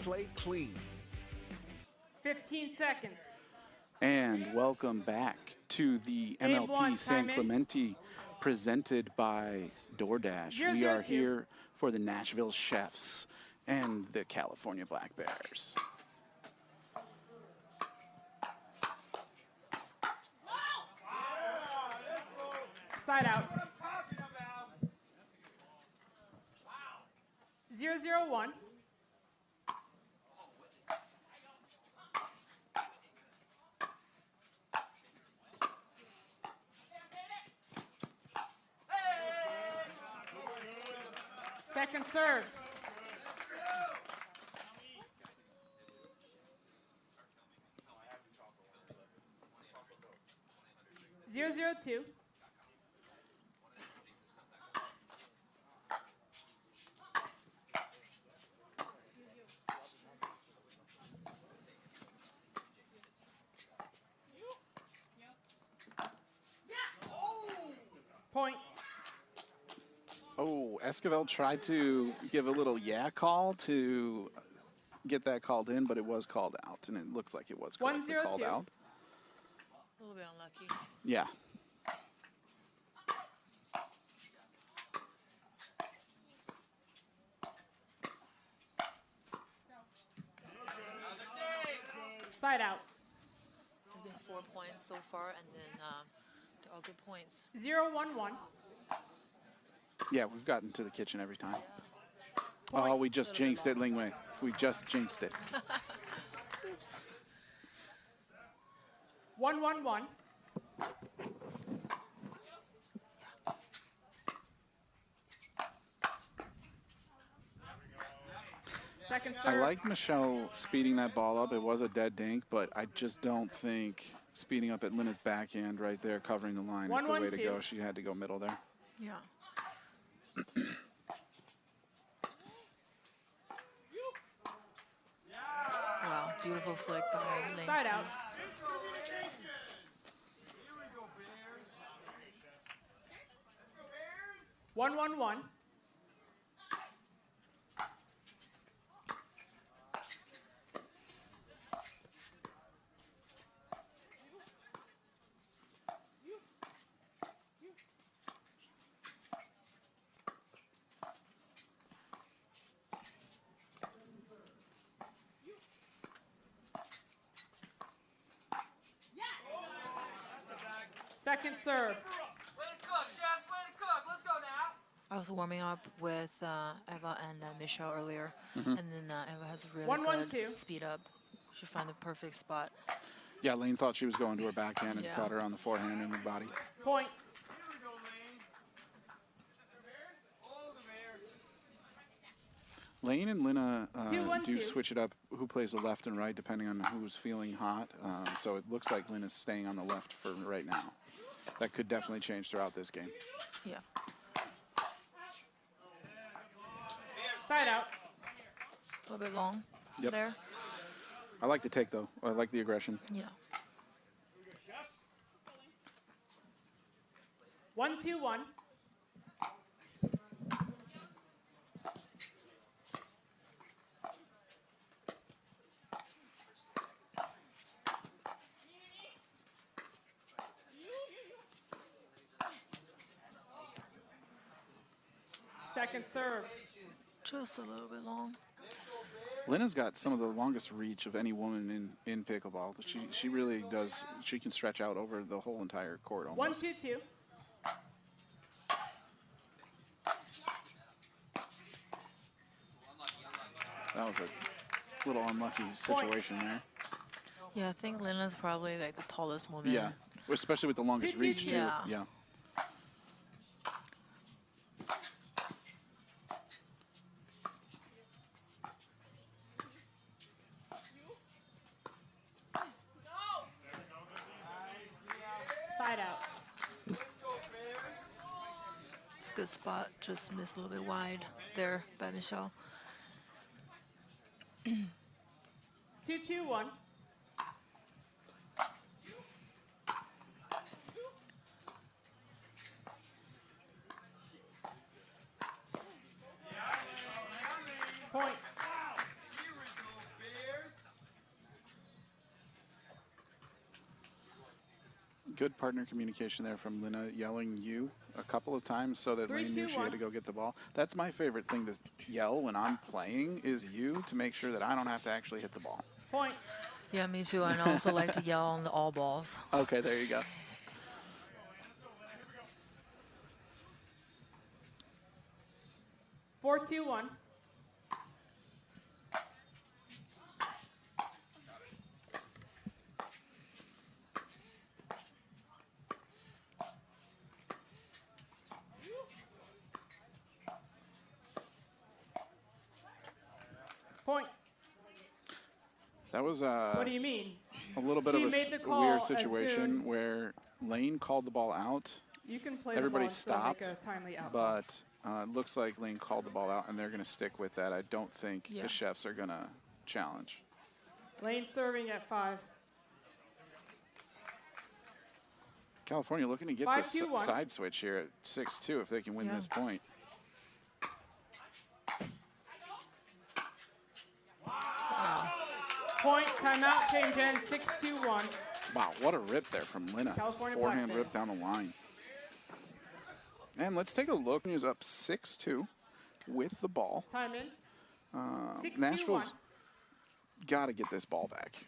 play clean. 15 seconds. And welcome back to the MLP San Clemente presented by DoorDash. We are here for the Nashville Chefs and the California Black Bears. Side out. 0-0-1. Second serve. 0-0-2. Point. Oh, Esquivel tried to give a little call to get that called in, but it was called out, and it looks like it was correctly called out. A little bit unlucky. Yeah. Side out. There's been 4 points so far, and then they're all good points. 0-1-1. Yeah, we've gotten to the kitchen every time. Oh, we just jinxed it, Lingwei. We just jinxed it. Oops. 1-1-1. Second serve. I like Michelle speeding that ball up. It was a dead dink, but I just don't think speeding up at Lina's backhand right there, covering the line, is the way to go. She had to go middle there. Yeah. Wow, beautiful flick by Layne. Side out. One, 1-1. Second serve. Way to cook, chefs. Way to cook. Let's go now. I was warming up with Ewa and Michelle earlier, and then Ewa has a really 1-1-2. good speed up. She found the perfect spot. Yeah, Layne thought she was going to her backhand and Yeah. caught her on the forehand and the body. Point. Here we go, Layne. All the bears. Layne and Lina 2-1-2. do switch it up who plays the left and right depending on who's feeling hot. So it looks like Lina's staying on the left for right now. That could definitely change throughout this game. Yeah. Side out. A little bit long Yep. there. I like the take, though. I like the aggression. Yeah. 1-2-1. Second serve. Just a little bit long. Lina's got some of the longest reach of any woman in pickleball. She really does. She can stretch out over the whole entire court almost. 1-2-2. That was a little unlucky situation there. Yeah, I think Lina's probably like the tallest woman. Yeah, especially with the longest reach too. Yeah. Yeah. Side out. It's a good spot. Just missed a little bit wide there by Michelle. 2-2-1. Point. good partner communication there from Lina, yelling you a couple of times so that Layne knew she had to go get the ball. That's my favorite thing to yell when I'm playing is you, to make sure that I don't have to actually hit the ball. Point. Yeah, me too. And I also like to yell on the all balls. Okay, there you go. Four, two, one. Point. That was What do you mean? a little bit She of made the a call weird as situation soon- where Layne called the ball out. You can play Everybody the ball and still stopped, make a timely out. but it looks like Layne called the ball out, and they're going to stick with that. I don't think Yeah. the Chefs are going to challenge. Layne serving at 5. California looking to get 5-2-1. the side switch here at 6-2 if they can win Yeah. this point. Point, timeout, change end, 6-2-1. Wow, what a rip there from Lina. California Forehand Black rip down the line. And let's take a look. He's up 6-2 with the ball. Time in. 6-2-1. Nashville's got to get this ball back.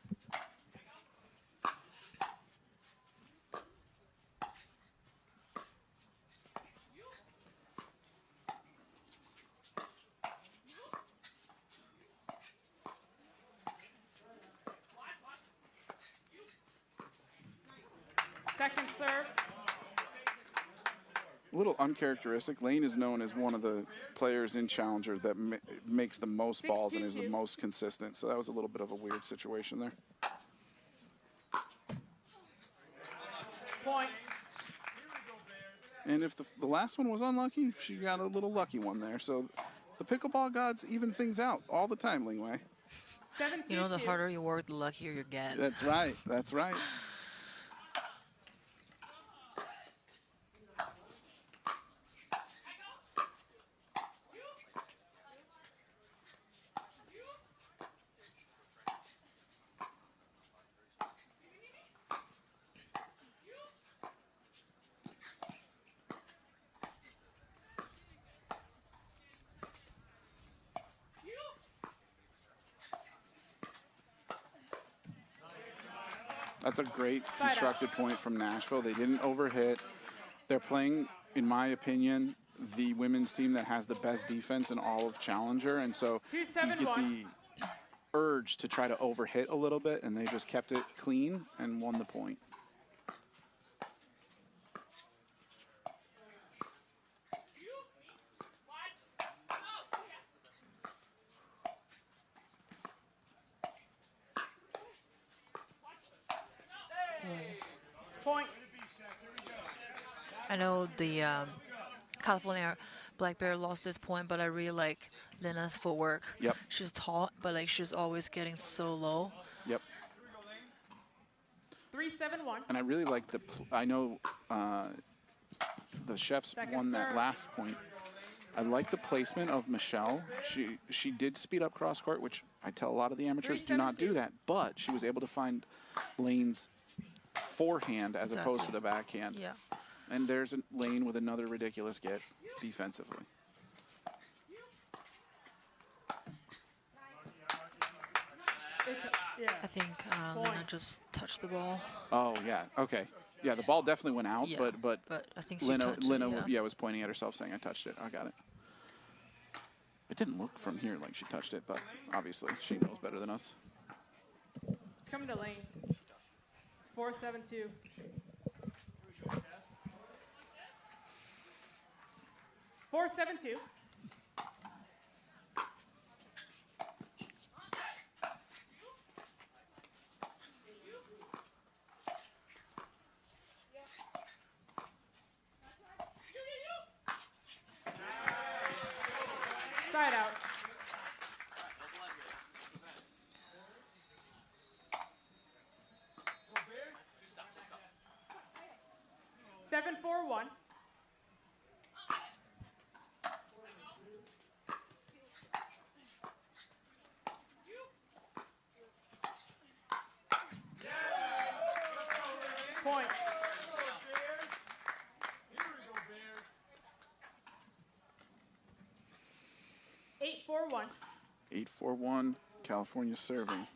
Second serve. A little uncharacteristic. Layne is known as one of the players in Challenger that makes the most balls and is the 6-2-2. most consistent. So that was a little bit of a weird situation there. Point. And if the last one was unlucky, she got a little lucky one there. So the pickleball gods even things out all the time, Lingwei. 7-2-2. You know, the harder you work, the luckier you get. That's right. That's right. That's a great constructed point from Nashville. They didn't overhit. They're playing, in my opinion, the women's team that has the best defense in all of Challenger. And so you get the urge to try to overhit a little bit, and they just kept it clean and won the point. Point. I know the California Black Bear lost this point, but I really like Lina's footwork. Yep. She's tall, but like she's always getting so low. Yep. 3-7-1. And I really like I know the Chefs Second won that serve. last point. I like the placement of Michelle. She did speed up cross court, which I tell a lot of the amateurs do not do 3-7-2. that. But she was able to find Layne's forehand as opposed to the backhand. Yeah. And there's Layne with another ridiculous get defensively. Yeah. I think Lina just touched the ball. Oh yeah, okay, yeah. The ball definitely went out, Yeah, but I think she Lina touched it, yeah. was pointing at herself saying I touched it. I got it. It didn't look from here like she touched it, but obviously she knows better than us. It's coming to Layne. It's 4-7-2. Four, 7-2. Side out. Seven, 4-1. Point. 8-4-1, California serving.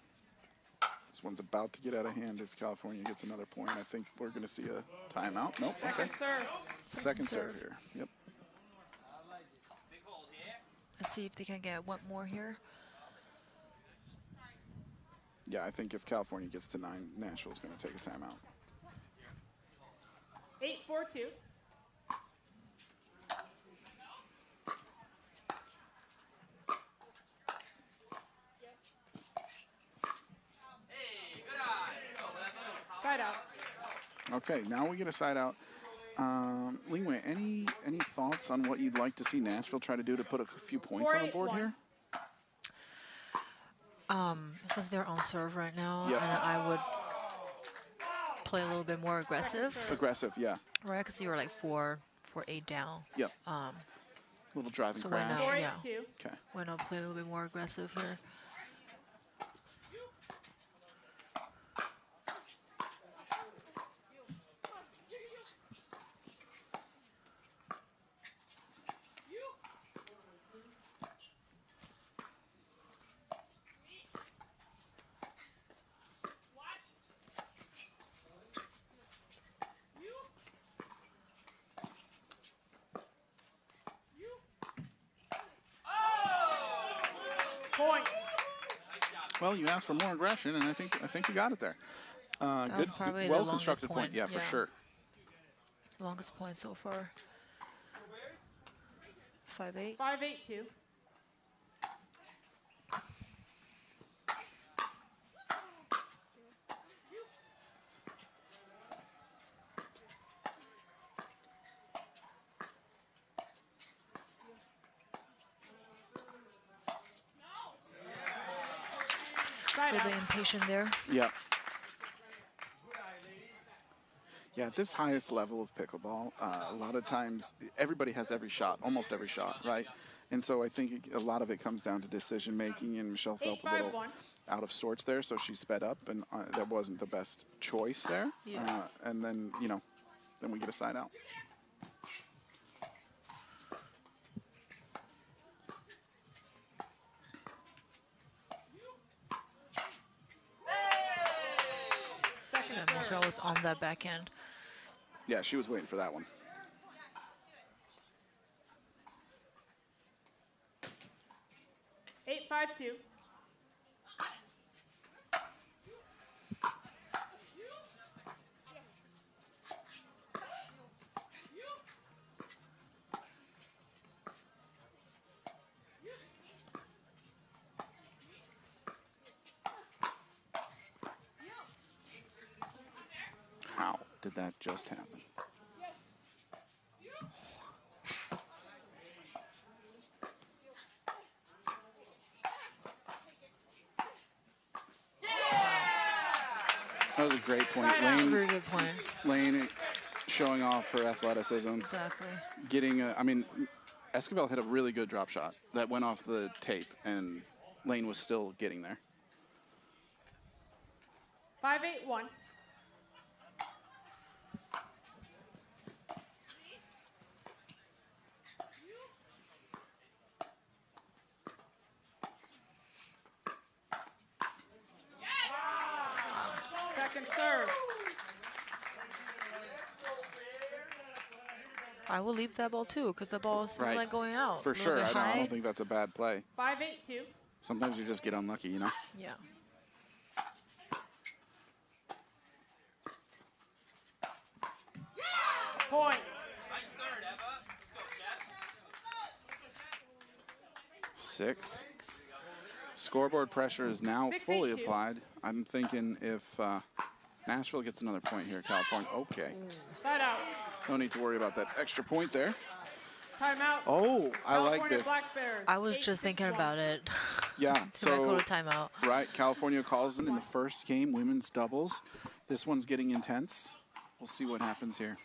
This one's about to get out of hand if California gets another point. I think we're going to see a timeout. Nope, okay. Second serve here. Yep. Let's see if they can get one more here. Yeah, I think if California gets to 9, Nashville's going to take a timeout. 8-4-2. Side out. Okay, now we get a side out. Layne, any thoughts on what you'd like to see Nashville try to do to put a few points on the board here? Since they're on serve right now, Yep. and I would play a little bit more aggressive. Aggressive, yeah. Right, because you were like 4-8 down. Yep. Little driving So why crash. not? Yeah. 4-8-2. Okay. Why not play a little bit more aggressive here? Point. Well, you asked for more aggression, and I think you got it there. That was probably the well longest constructed point. point, Yeah, for yeah. sure. Longest point so far. 5-8. 5-8-2. A little bit impatient there. Yeah. Yeah, at this highest level of pickleball, a lot of times everybody has every shot, almost every shot, right? And so I think a lot of it comes down to decision making, and Michelle felt a little 8-5-1. out of sorts there, so she sped up, and that wasn't the best choice there. Yeah. And then, then we get a side out. Yeah, Michelle was on that back end. Yeah, she was waiting for that one. Eight, 5-2. How did that just happen? That was a great point. Very good point. Layne showing off her athleticism. Exactly. Getting Esquivel hit a really good drop shot that went off the tape, and Layne was still getting there. 5-8-1. Second serve. I will leave that ball too, because the ball is Right. like going out. For a little sure. bit I high. don't think that's a bad play. 5-8-2. Sometimes you just get unlucky, you know? Yeah. Point. Nice third, Eva. Let's go, Chef. 6. Scoreboard pressure is now 6-8-2. fully applied. I'm thinking if Nashville gets another point here, California. Okay. Side out. No need to worry about that extra point there. Timeout. Oh, I like California this. Black Bears. I was just thinking 8-6-1. about it. Yeah, Did I go so to timeout? right, California calls in the first game, women's doubles. This one's getting intense. We'll see what happens here.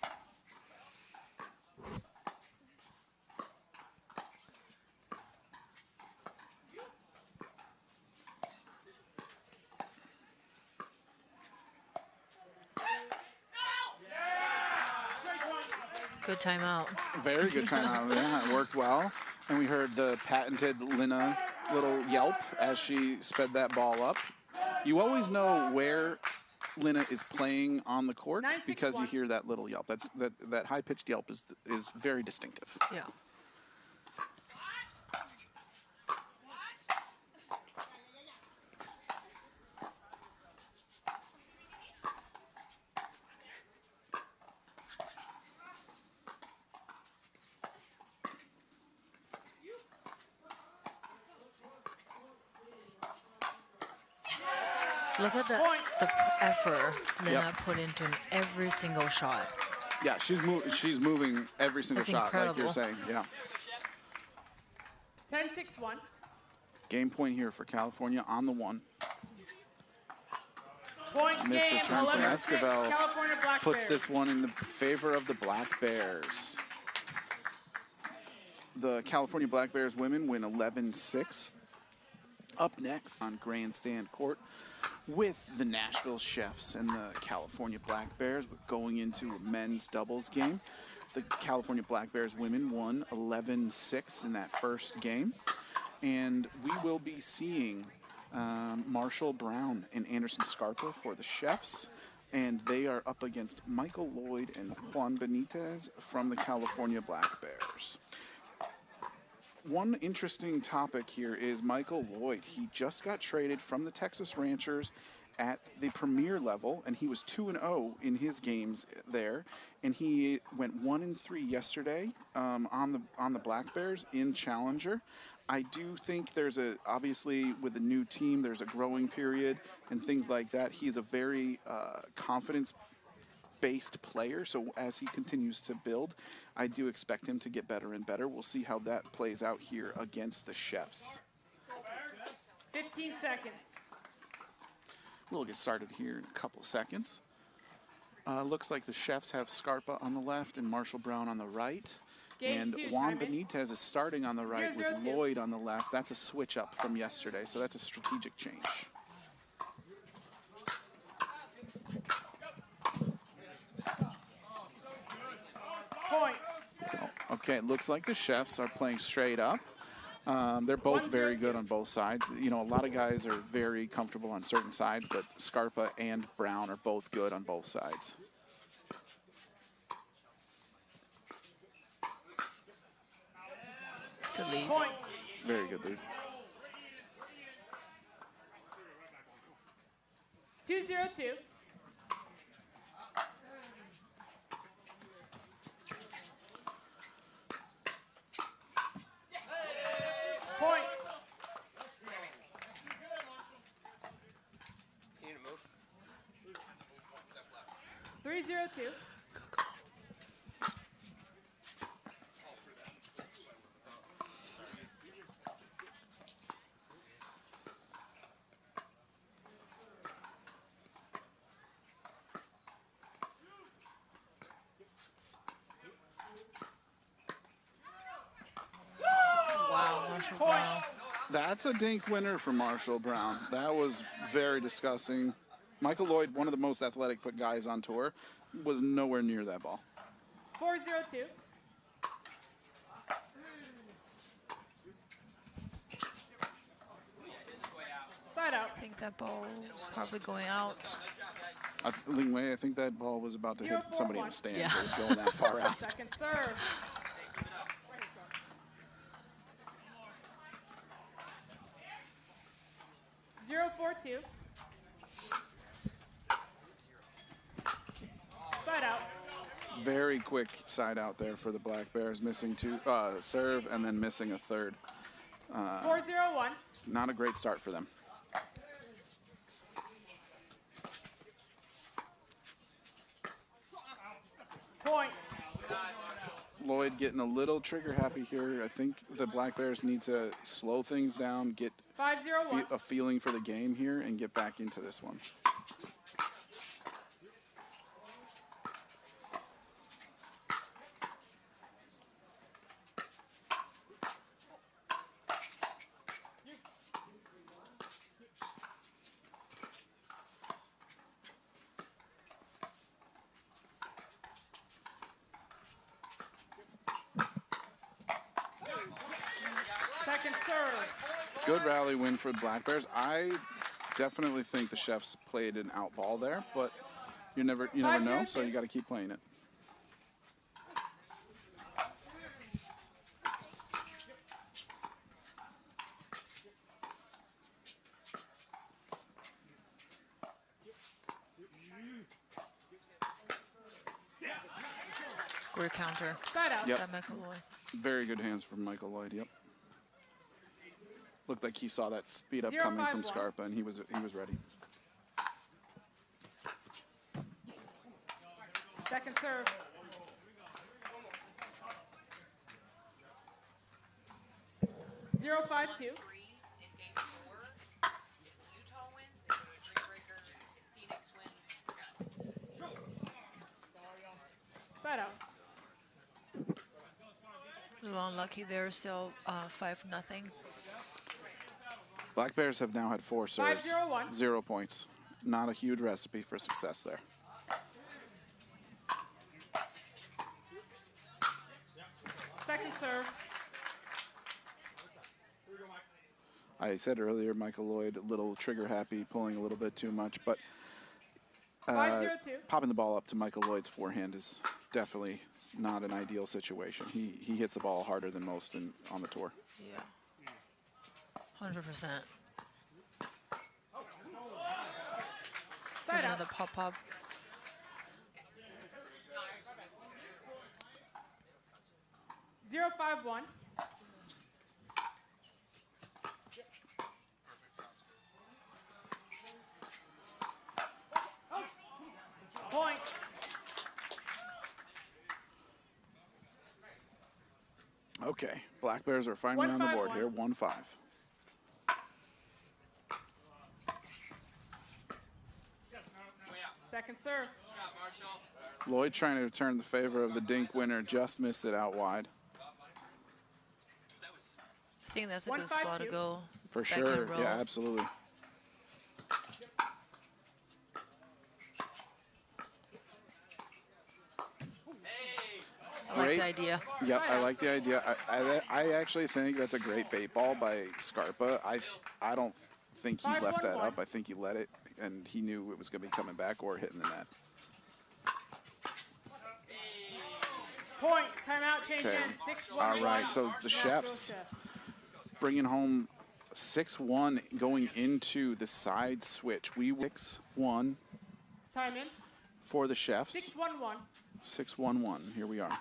Good timeout. Very good timeout. Yeah, it worked well. And we heard the patented Lina little yelp as she sped that ball up. You always know where Lina is playing on the court because you hear that little yelp. That high-pitched yelp is very distinctive. Yeah. Look at the effort Lina put into every single shot. Yeah, she's moving every single shot, incredible. like you're saying. Yeah. 10-6-1. Game point here for California on the 1. Point Miss game. return from 11-6, Esquivel California Black puts Bears. this one in the favor of the Black Bears. The California Black Bears women win 11-6. Up next on Grandstand Court with the Nashville Chefs and the California Black Bears going into a men's doubles game. The California Black Bears women won 11-6 in that first game. And we will be seeing Marshall Brown and Anderson Scarpa for the Chefs. And they are up against Michael Loyd and Juan Benitez from the California Black Bears. One interesting topic here is Michael Loyd. He just got traded from the Texas Rangers at the premier level, and he was 2-0 in his games there. And he went 1-3 yesterday on the Black Bears in Challenger. I do think obviously with a new team, there's a growing period and things like that. He's a very confidence-based player, so as he continues to build, I do expect him to get better and better. We'll see how that plays out here against the Chefs. 15 seconds. We'll get started here in a couple of seconds. Looks like the Chefs have Scarpa on the left and Marshall Brown on the right. Game And 2, Juan time in. Benitez is starting on the right 0-0-2. with Loyd on the left. That's a switch up from yesterday, so that's a strategic change. Point. Oh, okay, it looks like the Chefs are playing straight up. They're both very good on both sides. You know, a lot of guys are very comfortable on certain sides, but Scarpa and Brown are both good on both sides. Good lead. Point. Very good lead. 2-0-2. Point. You need to move. 3-0-2. Wow, Marshall Brown. That's a dink winner for Marshall Brown. That was very disgusting. Michael Loyd, one of the most athletic guys on tour, was nowhere near that ball. 4-0-2. Side out. I think that ball is probably going out. Ling Wei, I think that ball was about to hit somebody in the stands. Yeah. It was going that far out. Second serve. Zero, 4-2. Side out. Very quick side out there for the Black Bears, missing two serve and then missing a third. 4-0-1. Not a great start for them. Point. Loyd getting a little trigger happy here. I think the Black Bears need to slow things down, get 5-0-1. a feeling for the game here, and get back into this one. Second serve. solid rally win for the Black Bears. I definitely think the Chefs played an out ball there, but you never know, so you got to keep playing it. Great counter. Side out. Yep. That Michael Loyd. Very good hands from Michael Loyd. Yep. Looked like he saw that speed up coming from 0-5-1. Scarpa, and he was ready. Second serve. Zero 5-2. In game 4, Utah wins, they go to a breaker. If Phoenix wins, we're good. Side out. A little unlucky there, still 5-0. Black Bears have now had 4 serves, 5-0-1. 0 points. Not a huge recipe for success there. Second serve. I said earlier, Michael Loyd, a little trigger happy, pulling a little bit too much, but 5-0-2. popping the ball up to Michael Lloyd's forehand is definitely not an ideal situation. He hits the ball harder than most on the tour. Yeah. 100%. Side out. Another pop-up. Zero 5-1. Point. Okay, Black Bears are finally on the board here, 1-5. Second serve. Loyd trying to return the favor of the dink winner, just missed it out wide. I think that's a good 1-5-2. spot to go. For Backhand sure, roll. yeah, absolutely. I like the idea. Yep, I like the idea. I actually think that's a great bait ball by Scarpa. I don't think he left that 5-1-1. up. I think he let it, and he knew it was going to be coming back or hitting the net. Point. Timeout. Change Okay. in. 6-1. All right, so the Chefs bringing home 6-1 going into the side switch. We 6-1 Time in. for the Chefs. 6-1-1. 6-1-1. Here we are.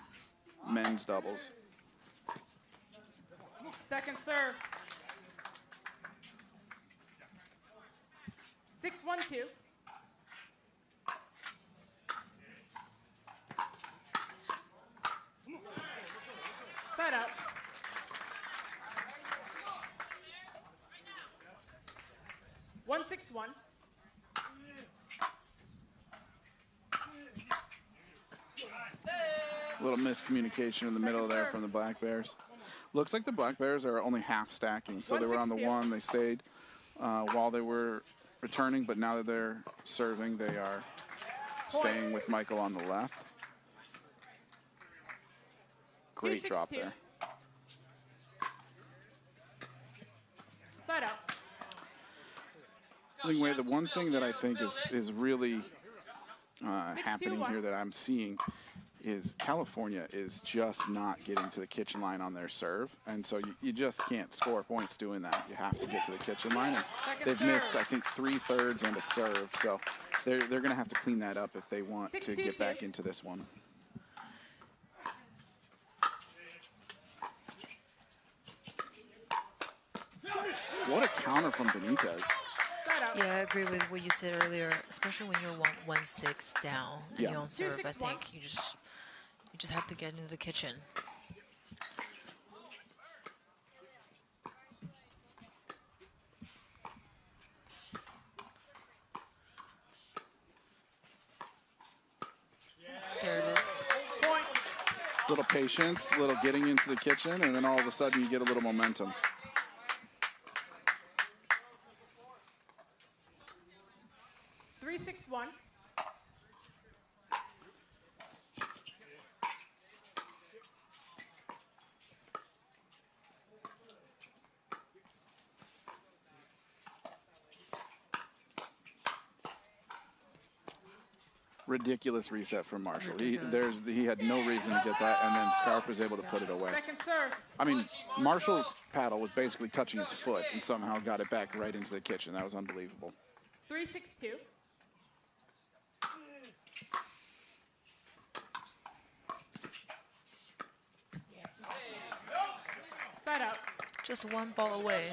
Men's doubles. Second serve. 6-1-2. Side out. One 6-1. A little miscommunication in the middle there from the Black Bears. Looks like the Black Bears are only half stacking. So they were on the 1-6-2. one, they stayed while they were returning, but now that they're serving, they are staying with Michael on the left. Great drop 2-6-2. there. Side out. Anyway, the one thing that I think is really happening here that I'm seeing is California is just not getting to the kitchen line on their serve, and so you just can't score points doing that. You have to get to the kitchen line, and they've missed, I think, 3/3 and a serve, so they're going to have to clean that up if they want to get back into this one. What a counter from Benitez. Side out. Yeah, I agree with what you said earlier, especially when you're 1-6 down and Yeah. you're on serve. I 2-6-1. think you just have to get into the kitchen. There it is. Point. Little patience, little getting into the kitchen, and then all of a sudden you get a little momentum. Three 6-1. Ridiculous reset from Marshall. Ridiculous. He had no reason to get that, and then Scarpa was able to put it away. Second serve. I mean, Marshall's paddle was basically touching his foot and somehow got it back right into the kitchen. That was unbelievable. 3-6-2. Side out. Just one ball away,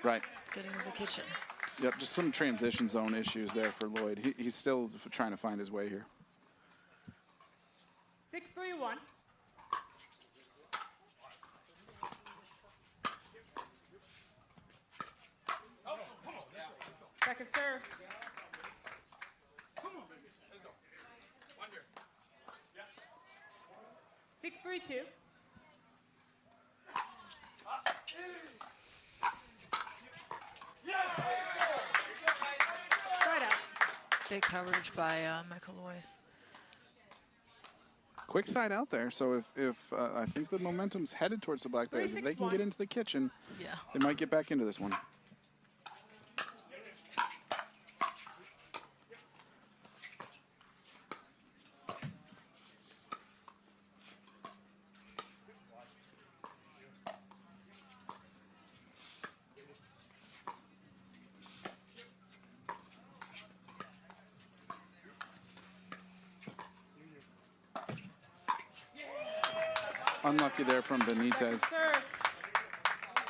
Right. getting to the kitchen. Yep, just some transition zone issues there for Loyd. He's still trying to find his way here. 6-3-1. Second serve. Six, 3-2. Side out. Big coverage by Michael Loyd. Quick side out there. So if I think the momentum's headed towards the Black Bears. If they can 3-6-1. get into the kitchen, Yeah. they might get back into this one. Unlucky there from Benitez. Serve.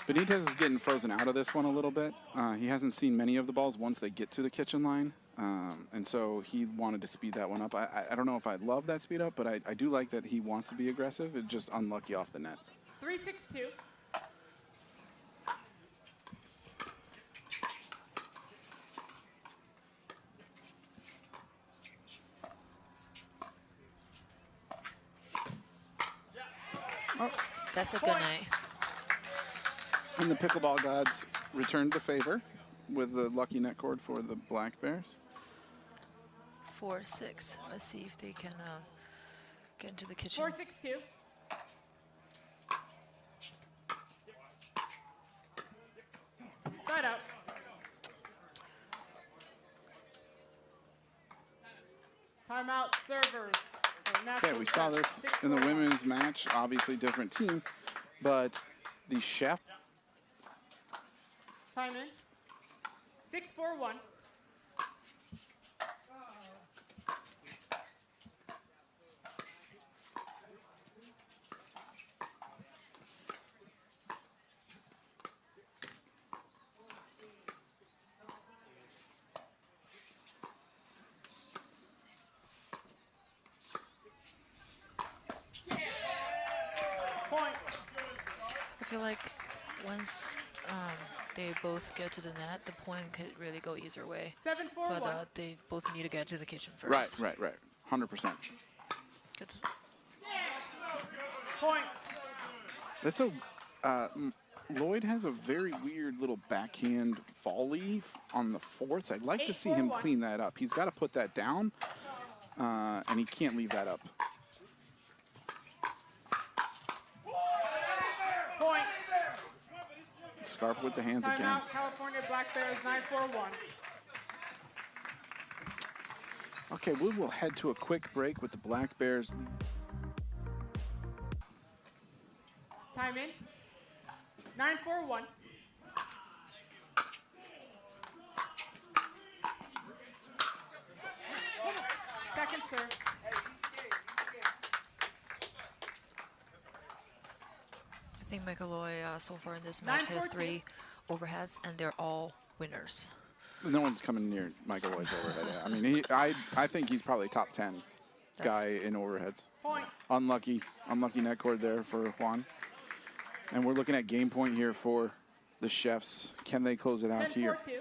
Benitez is getting frozen out of this one a little bit. He hasn't seen many of the balls once they get to the kitchen line. And so he wanted to speed that one up. I don't know if I love that speed up, but I do like that he wants to be aggressive. It's just unlucky off the net. 3-6-2. Oh, That's a good night. and the pickleball gods returned the favor with the lucky net cord for the Black Bears. 4-6. Let's see if they can get into the kitchen. 4-6-2. Side out. Timeout servers. Okay, we saw this in the women's match. Obviously different team, but the chef. Time in. 6-4-1. Point. I feel like once they both get to the net, the point could really go either way. 7-4-1. But they both need to get to the kitchen first. Right. 100%. Good. Point. That's a Loyd has a very weird little backhand volley on the fourths. I'd like to see him 8-4-1. clean that up. He's got to put that down, and he can't leave that up. Point. Scarpa with the hands again. Timeout. California Black Bears 9-4-1. Okay, we will head to a quick break with the Black Bears. Time in. 9-4-1. Second serve. I think Michael Loyd so far in this match has 9-4-2. 3 overheads, and they're all winners. No one's coming near Michael Loyd's overhead. I mean, I think he's probably top 10 guy in overheads. Point. Unlucky net cord there for Juan. And we're looking at game point here for the Chefs. Can they close it out here? 10-4-2.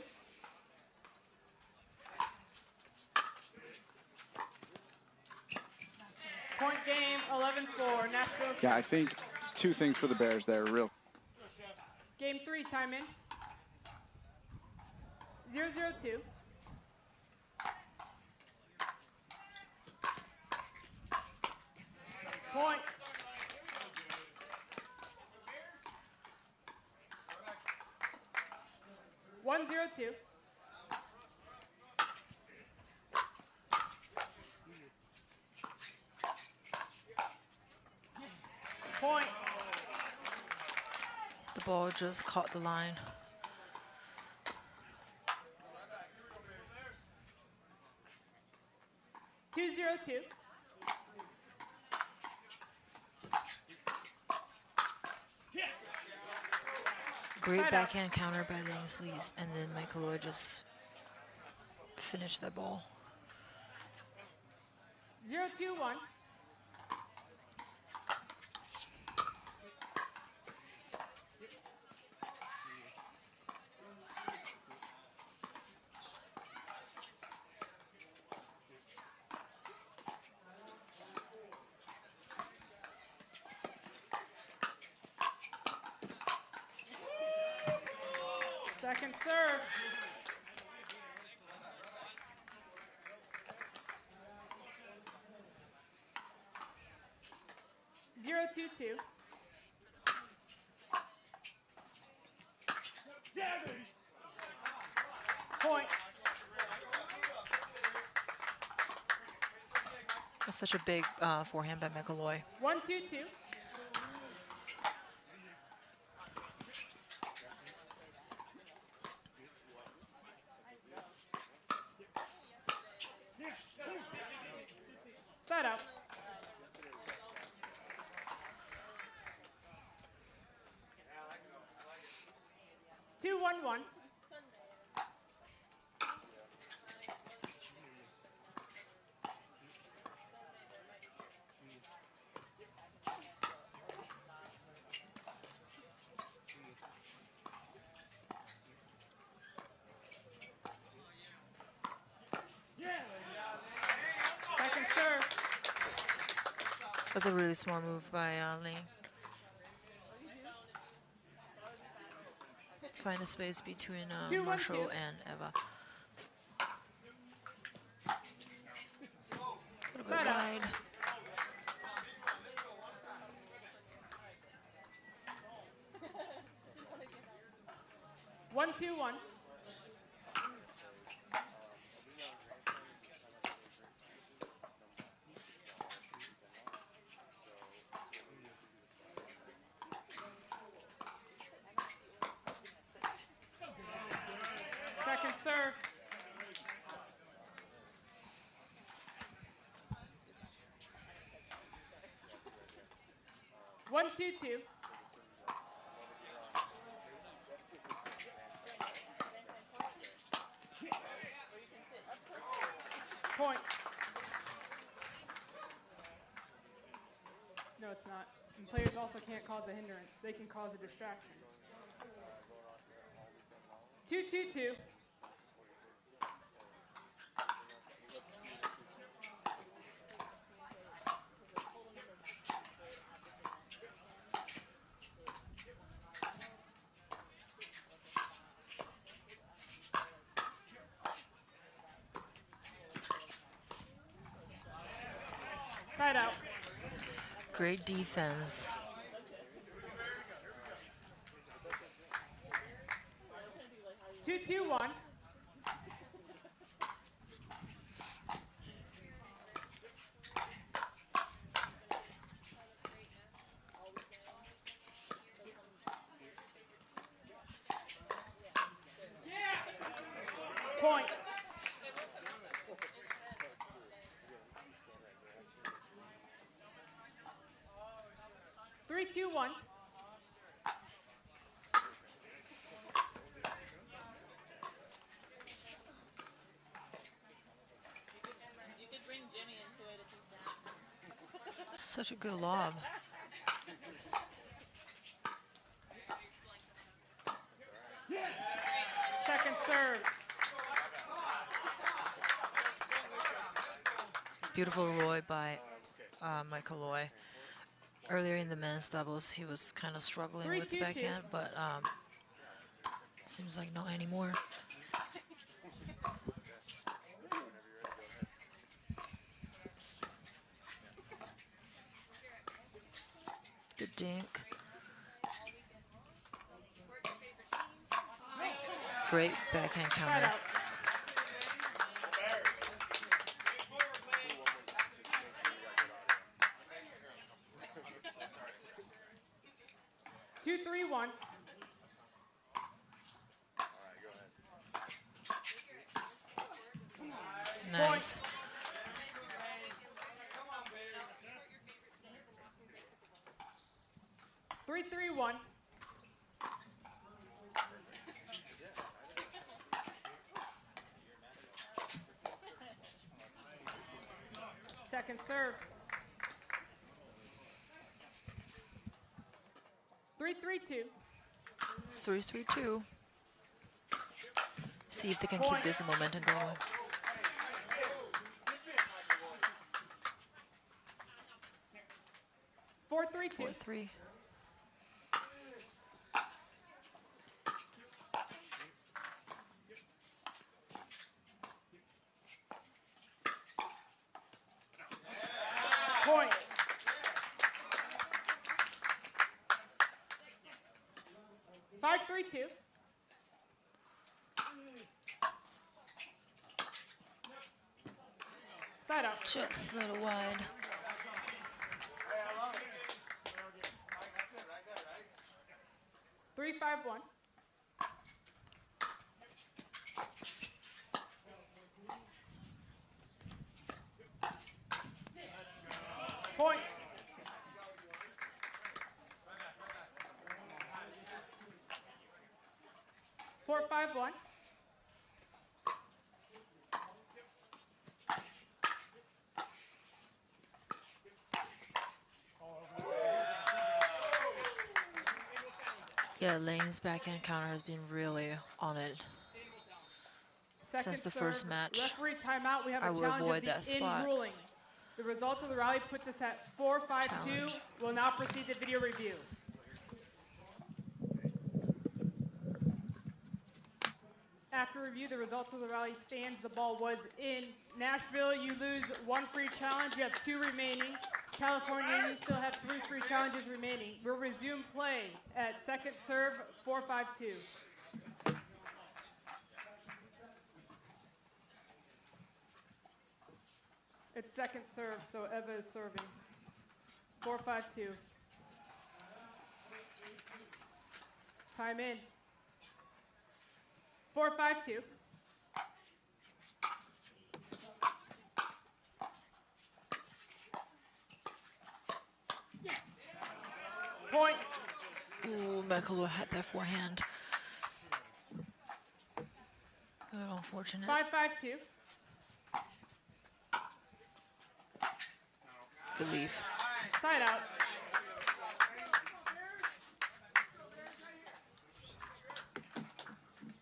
Point game 11-4. Nashville. Yeah, I think two things for the Bears there. Real. Game 3. Time in. 0-0-2. Point. One, 0-2. ball just caught the line. Two zero two. Great backhand counter by Layne Sleeth, and then Loyd just finished that ball. 0-2-1. Second serve. Zero two two. Point. That's such a big forehand by Loyd. 1-2-2. Side out. Two, 1-1. Second serve. That's a really smart move by Layne. Find a space between 2-1-2. Marshall and Ewa. A little bit Side out. wide. One, 2-1. Second serve. One, 2-2. Point. No, it's not. And players also can't cause a hindrance. They can cause a distraction. 2-2-2. Side out. Great defense. Two, 2-1. Point. Three, 2-1. Such a good lob. Second serve. Beautiful roll by Loyd. Earlier in the men's doubles, he was kind of struggling with the 3-2-2. backhand, but seems like not anymore. Good dink. Great backhand Side counter. out. Two, 3-1. Nice. Three, 3-1. Second serve. 3-3-2. 3-3-2. See if they can keep this momentum going. Four, 3-2. 4-3. Point. Five, 3-2. Side up. Just a little wide. Three, 5-1. Point. Four, 5-1. Yeah, Layne's backhand counter has been really on it since the first match. Referee timeout. We have I a will challenge avoid of the that spot. ruling. The result of the rally puts us at 4-5-2. Challenge. We'll now proceed to video review. After review, the results of the rally stands. The ball was in. Nashville, you lose one free challenge. You have two remaining. California, you still have three free challenges remaining. We'll resume play at second serve, 4-5-2. It's second serve, so Ewa is serving. 4-5-2. Time in. 4-5-2. Point. Ooh, Michael had that forehand. A little unfortunate. 5-5-2. Good leave. Side out.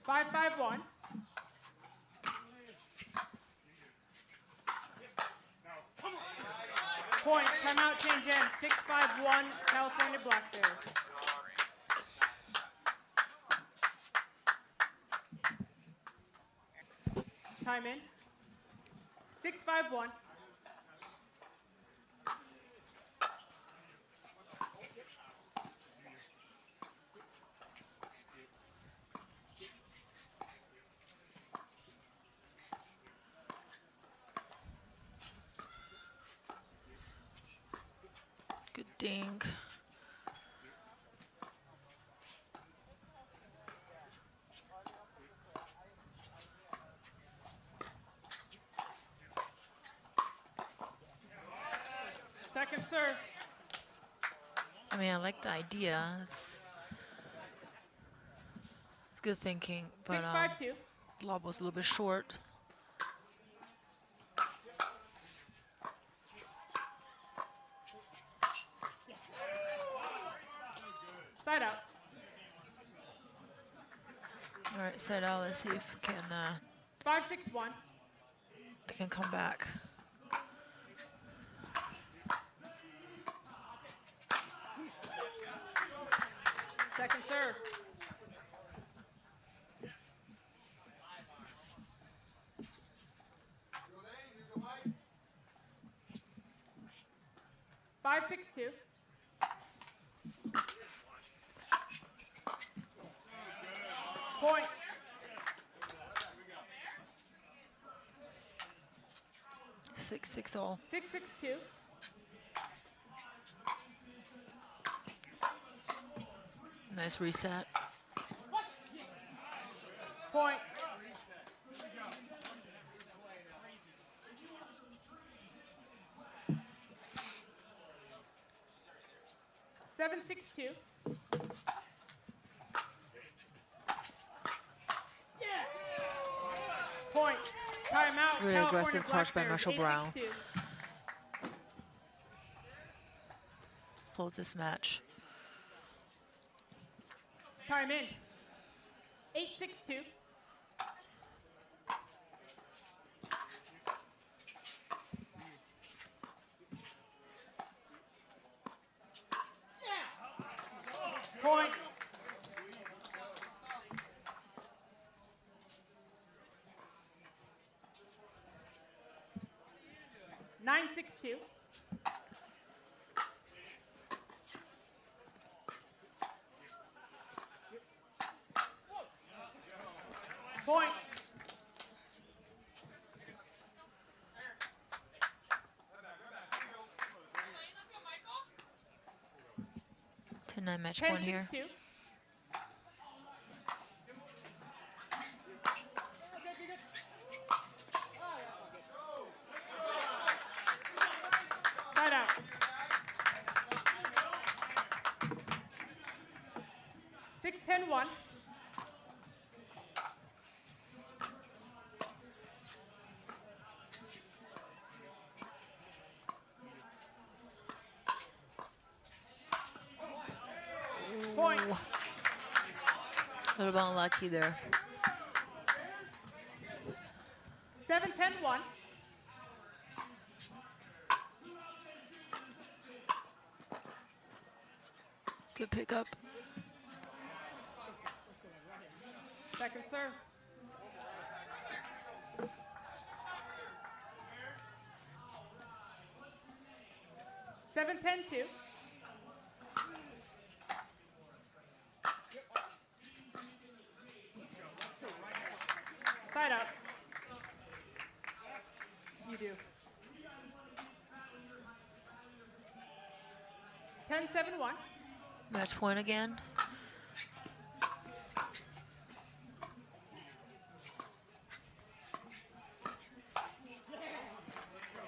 Five, 5-1. Point. Timeout change in. 6-5-1. California Black Bears. Time in. 6-5-1. Good dink. Second serve. I mean, I like the idea. It's good thinking, but 6-5-2. lob was a little bit short. Side out. All right, side out. Let's see if we can 5-6-1. they can come back. Second serve. Five, 6-2. Point. Six all. 6-6-2. Nice reset. Point. 7-6-2. Point. Timeout. Really California aggressive Black crush by Bears, Marshall Brown. 8-6-2. Close this match. Time in. 8-6-2. Point. Nine, 6-2. Point. Let's go, Michael. 10-9 match 10, point here. 6-2. Side out. 6-10-1. Point. A little bit unlucky there. 7-10-1. Good pickup. Second serve. Seven, 10-2. Side up. You do. 10-7-1. Match point again.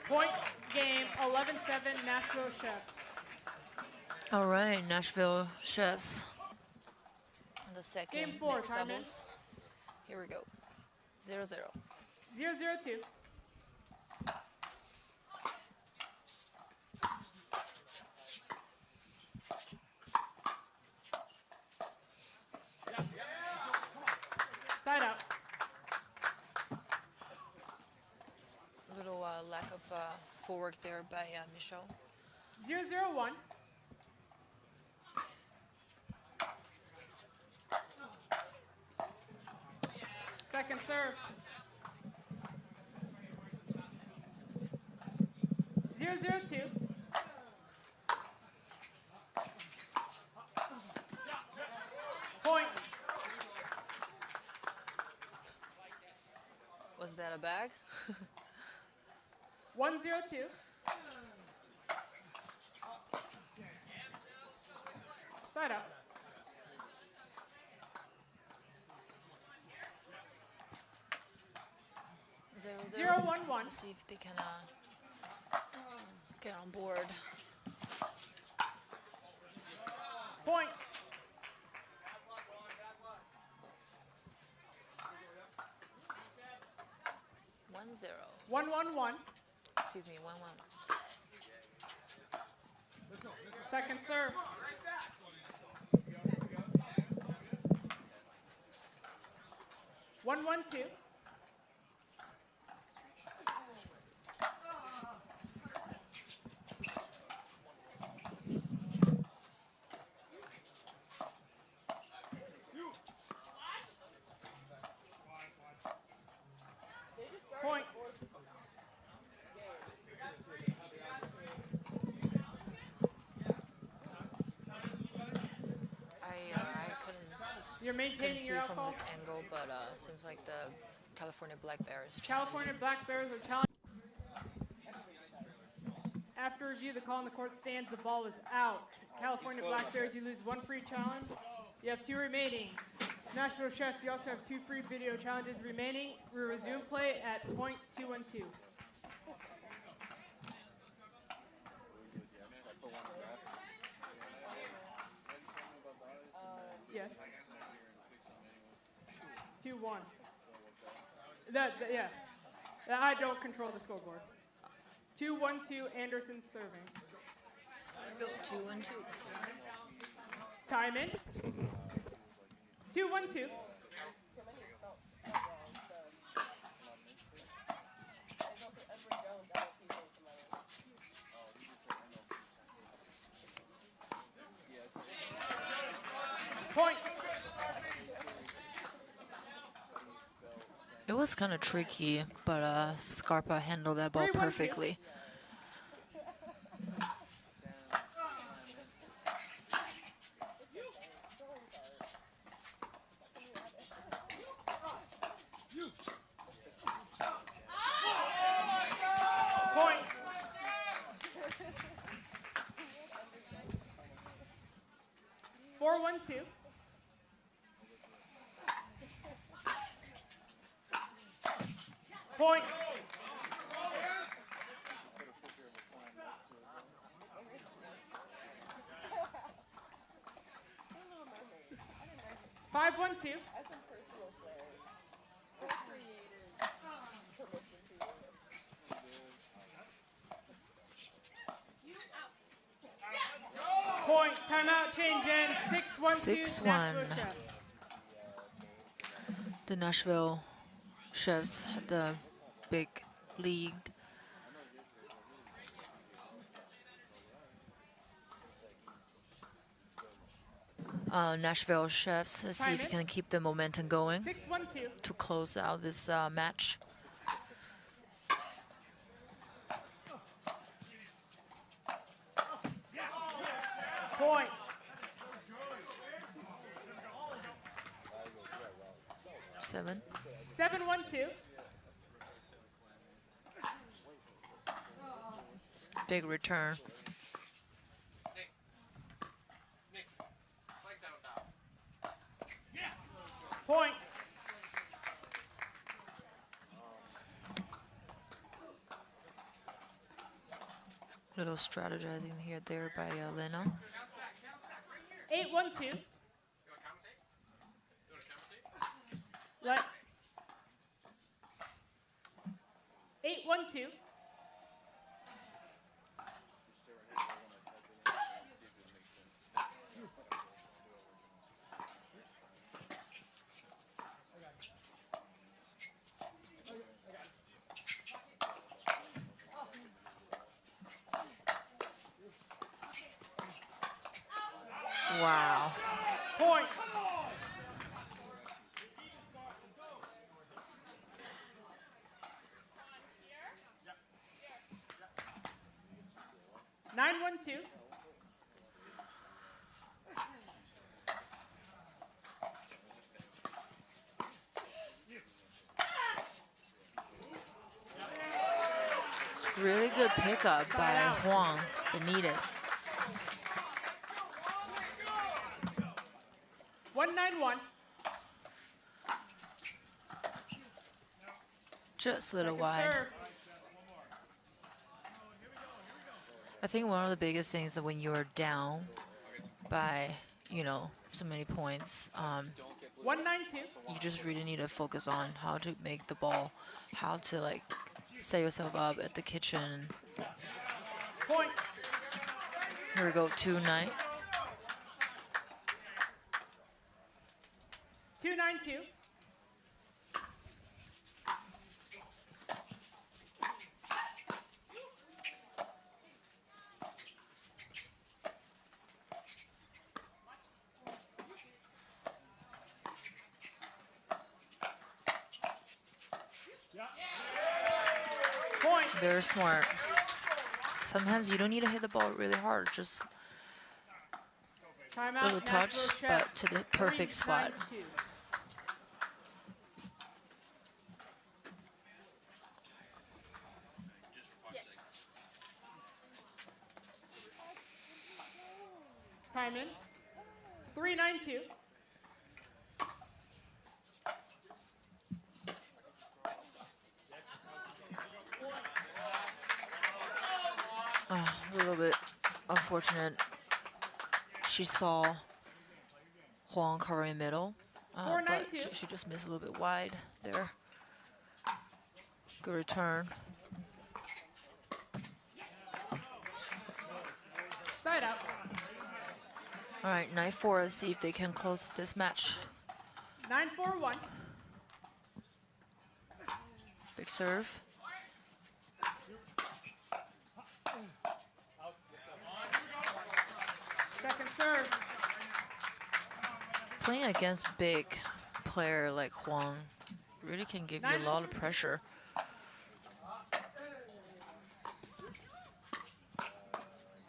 Point game 11-7 Nashville Chefs. All right, Nashville Chefs. On the second Game 4, mixed time in. doubles. Here we go. 0-0. 0-0-2. Side out. A little lack of footwork there by Michel. 0-0-1. Second serve. 0-0-2. Point. Was that a bag? 1-0-2. Side out. 0-1-1. See if they can get on board. Point. One zero. 1-1-1. Excuse me, 1-1. Second serve. One, 1-2. Point. I couldn't You're maintaining see your from alcohol. this angle, but seems like the California Black Bears. California Black Bears are challenged. After review, the call on the court stands. The ball is out. California Black Bears, you lose one free challenge. You have two remaining. Nashville Chefs, you also have two free video challenges remaining. We resume play at point 2-1-2. Yes. 2-1. Yeah. I don't control the scoreboard. 2-1-2, Anderson serving. Go 2-2. Time in. 2-1-2. Point. It was kind of tricky, but Scarpa handled that ball 3-1-2. perfectly. Point. 4-1-2. Point. Five, 1-2. Point. Timeout. Change in. 6-1-2. 6-1. Nashville Chefs. The Nashville Chefs had the big lead. Nashville Chefs, let's see if you can keep the momentum going 6-1-2. to close out this match. Point. Seven. 7-1-2. Big return. Point. Little strategizing here there by Lina. 8-1-2. Let. 8-1-2. Wow. Point. Nine, 1-2. Really good pickup by Juan Benitez. 1-9-1. Just a little Second wide. serve. I think one of the biggest things that when you're down by, so many points, 1-9-2. you just really need to focus on how to make the ball, how to set yourself up at the kitchen. Point. Here we go, 2-9. 2-9-2. Point. Very smart. Sometimes you don't need to hit the ball really hard, just Timeout. a little touch, Nashville but Chefs. to the perfect spot. 3-9-2. Time in. 3-9-2. A little bit unfortunate. She saw Juan covering middle, but 4-9-2. she just missed a little bit wide there. Good return. Side out. All right, 9-4. Let's see if they can close this match. 9-4-1. Big serve. Second serve. Playing against big player like Juan really can give you a lot of pressure.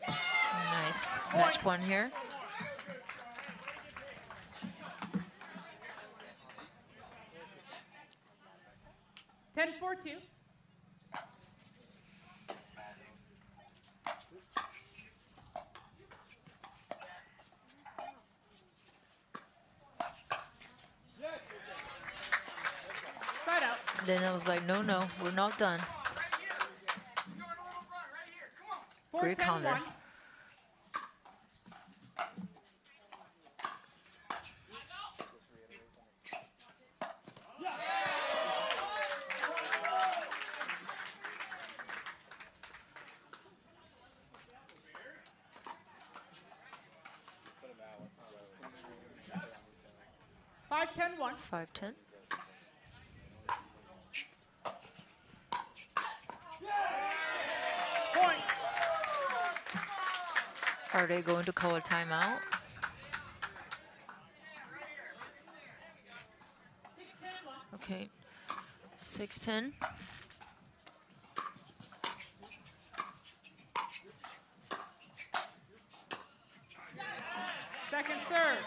Nice match point here. Ten 4-2. Side out. Then I was like, no, we're not done. Great counter. 4-10-1. Five, 10-1. 5-10. Point. Are they going to call a timeout? 6-10-1. Okay, 6-10. Second serve.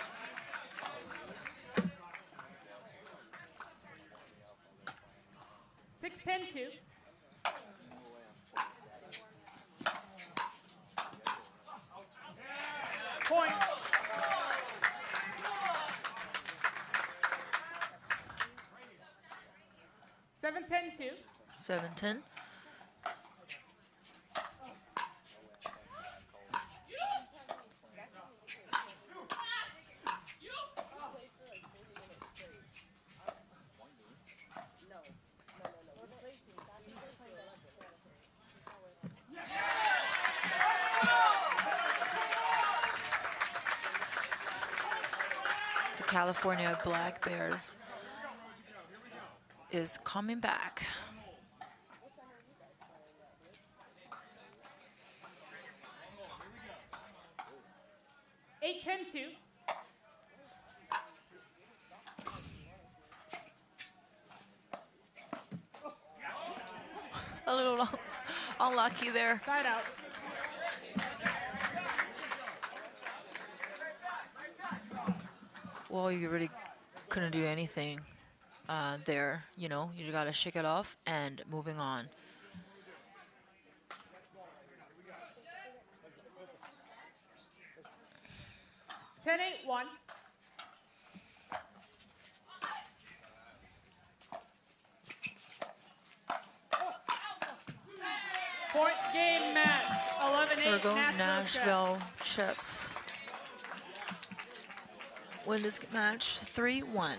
Six, 10-2. Point. Seven, 10-2. 7-10. The California Black Bears is coming back. Eight, 10-2. A little unlucky there. Side out. Well, you really couldn't do anything there. You know, you gotta shake it off and moving on. Ten, 8-1. Point game match. 11-8. Here we go, Nashville Nashville Chefs. Win this match 3-1.